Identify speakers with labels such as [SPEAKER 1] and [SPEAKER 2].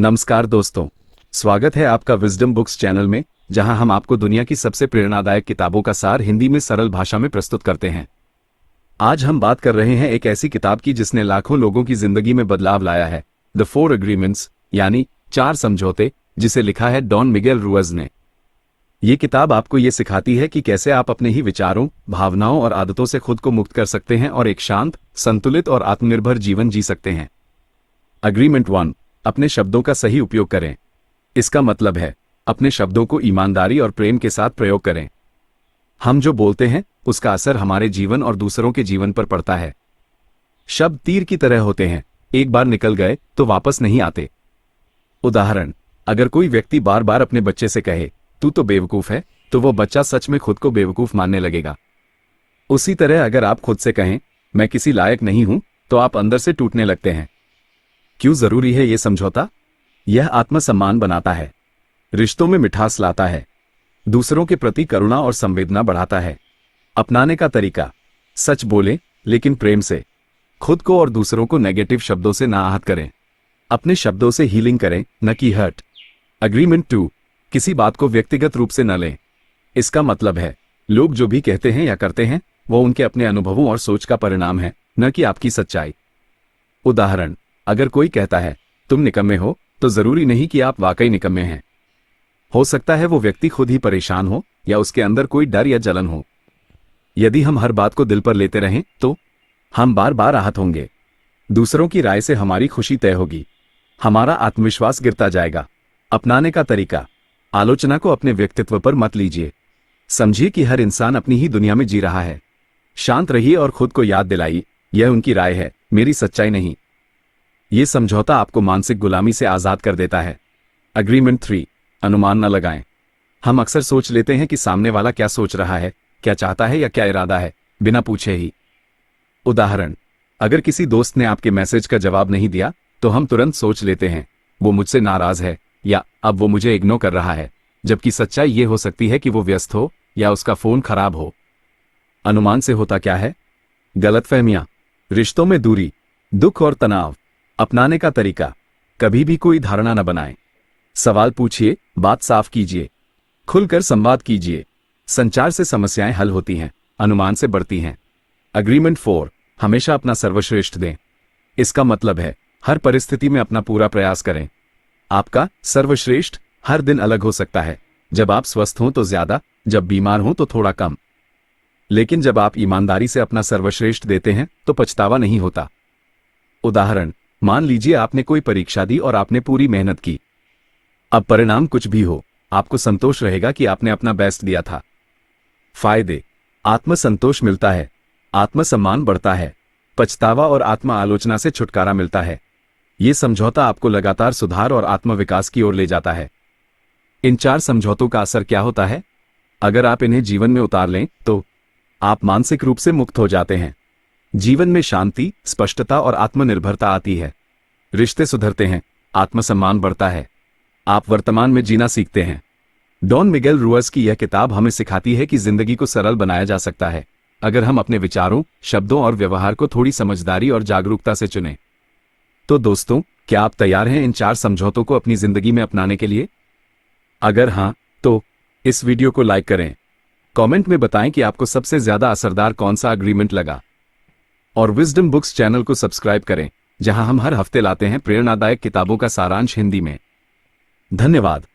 [SPEAKER 1] नमस्कार दोस्तों, स्वागत है आपका विजडम बुक्स चैनल में, जहां हम आपको दुनिया की सबसे प्रेरणादायक किताबों का सार हिंदी में सरल भाषा में प्रस्तुत करते हैं। आज हम बात कर रहे हैं एक ऐसी किताब की जिसने लाखों लोगों की जिंदगी में बदलाव लाया है, द 4 एग्रीमेंट्स यानी 4 समझौते, जिसे लिखा है डॉन मिगेल रुइज ने। ये किताब आपको ये सिखाती है कि कैसे आप अपने ही विचारों, भावनाओं और आदतों से खुद को मुक्त कर सकते हैं और एक शांत, संतुलित और आत्मनिर्भर जीवन जी सकते हैं। अग्रीमेंट 1, अपने शब्दों का सही उपयोग करें। इसका मतलब है अपने शब्दों को ईमानदारी और प्रेम के साथ प्रयोग करें। हम जो बोलते हैं उसका असर हमारे जीवन और दूसरों के जीवन पर पड़ता है। शब्द तीर की तरह होते हैं, एक बार निकल गए तो वापस नहीं आते। उदाहरण, अगर कोई व्यक्ति बार बार अपने बच्चे से कहे तू तो बेवकूफ है, तो वो बच्चा सच में खुद को बेवकूफ मानने लगेगा। उसी तरह अगर आप खुद से कहें मैं किसी लायक नहीं हूं, तो आप अंदर से टूटने लगते हैं। क्यों जरूरी है यह समझौता? यह आत्मसम्मान बनाता है, रिश्तों में मिठास लाता है, दूसरों के प्रति करुणा और संवेदना बढ़ाता है। अपनाने का तरीका, सच बोलें लेकिन प्रेम से। खुद को और दूसरों को नेगेटिव शब्दों से ना आहत करें। अपने शब्दों से हीलिंग करें, न कि हर्ट। अग्रीमेंट 2, किसी बात को व्यक्तिगत रूप से न लें। इसका मतलब है लोग जो भी कहते हैं या करते हैं वो उनके अपने अनुभवों और सोच का परिणाम है, न कि आपकी सच्चाई। उदाहरण, अगर कोई कहता है तुम निकम्मे हो, तो जरूरी नहीं कि आप वाकई निकम्मे हैं। हो सकता है वो व्यक्ति खुद ही परेशान हो या उसके अंदर कोई डर या जलन हो। यदि हम हर बात को दिल पर लेते रहें तो हम बार बार आहत होंगे। दूसरों की राय से हमारी खुशी तय होगी, हमारा आत्मविश्वास गिरता जाएगा। अपनाने का तरीका, आलोचना को अपने व्यक्तित्व पर मत लीजिए। समझिए कि हर इंसान अपनी ही दुनिया में जी रहा है। शांत रहिए और खुद को याद दिलाइए, यह उनकी राय है, मेरी सच्चाई नहीं। यह समझौता आपको मानसिक गुलामी से आजाद कर देता है। अग्रीमेंट 3, अनुमान न लगाएं। हम अक्सर सोच लेते हैं कि सामने वाला क्या सोच रहा है, क्या चाहता है या क्या इरादा है, बिना पूछे ही। उदाहरण, अगर किसी दोस्त ने आपके मैसेज का जवाब नहीं दिया तो हम तुरंत सोच लेते हैं वो मुझसे नाराज है या अब वो मुझे इग्नोर कर रहा है, जबकि सच्चाई ये हो सकती है कि वो व्यस्त हो या उसका फोन खराब हो। अनुमान से होता क्या है? गलतफहमियां, रिश्तों में दूरी, दुख और तनाव। अपनाने का तरीका, कभी भी कोई धारणा न बनाएं। सवाल पूछिए, बात साफ कीजिए, खुलकर संवाद कीजिए। संचार से समस्याएं हल होती हैं, अनुमान से बढ़ती हैं। अग्रीमेंट 4, हमेशा अपना सर्वश्रेष्ठ दें। इसका मतलब है हर परिस्थिति में अपना पूरा प्रयास करें। आपका सर्वश्रेष्ठ हर दिन अलग हो सकता है। जब आप स्वस्थ हों तो ज्यादा, जब बीमार हों तो थोड़ा कम। लेकिन जब आप ईमानदारी से अपना सर्वश्रेष्ठ देते हैं तो पछतावा नहीं होता। उदाहरण, मान लीजिए आपने कोई परीक्षा दी और आपने पूरी मेहनत की। अब परिणाम कुछ भी हो, आपको संतोष रहेगा कि आपने अपना बेस्ट दिया था। फायदे, आत्मसंतोष मिलता है, आत्मसम्मान बढ़ता है, पछतावा और आत्म आलोचना से छुटकारा मिलता है। यह समझौता आपको लगातार सुधार और आत्मविकास की ओर ले जाता है। इन 4 समझौतों का असर क्या होता है? अगर आप इन्हें जीवन में उतार लें तो आप मानसिक रूप से मुक्त हो जाते हैं। जीवन में शांति, स्पष्टता और आत्मनिर्भरता आती है। रिश्ते सुधरते हैं, आत्मसम्मान बढ़ता है, आप वर्तमान में जीना सीखते हैं। डॉन मिगेल रुइज की यह किताब हमें सिखाती है कि जिंदगी को सरल बनाया जा सकता है, अगर हम अपने विचारों, शब्दों और व्यवहार को थोड़ी समझदारी और जागरूकता से चुनें। तो दोस्तों, क्या आप तैयार हैं इन 4 समझौतों को अपनी जिंदगी में अपनाने के लिए? अगर हां, तो इस वीडियो को लाइक करें। कमेंट में बताएं कि आपको सबसे ज्यादा असरदार कौन सा अग्रीमेंट लगा। और विजडम बुक्स चैनल को सब्सक्राइब करें, जहां हम हर हफ्ते लाते हैं प्रेरणादायक किताबों का सारांश हिंदी में। धन्यवाद।